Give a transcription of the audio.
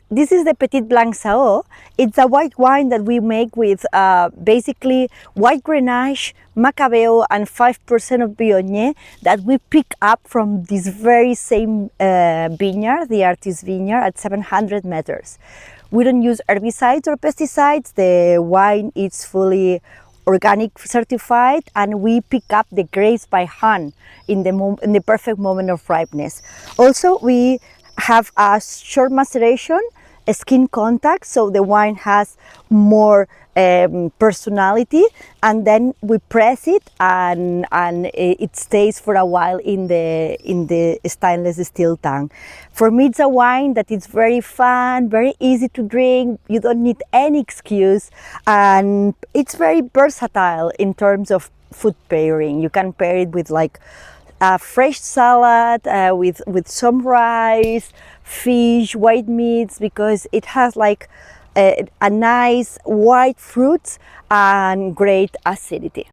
This is the Petit Blanc Sao. It's a white wine that we make with basically White Grenache, Macabeo and 5% of Viognier that we pick up from this very same vineyard, the artist vineyard at 700 meters. We don't use herbicides or pesticides. The wine is fully organic certified, and we pick up the grapes by hand in the perfect moment of ripeness. Also, we have a short maceration, a skin contact, so the wine has more personality, and then we press it and it stays for a while in the stainless steel tank. For me, it's a wine that is very fun, very easy to drink. You don't need any excuse, and it's very versatile in terms of food pairing. You can pair it with like a fresh salad, with some rice, fish, white meats, because it has like a nice white fruits and great acidity.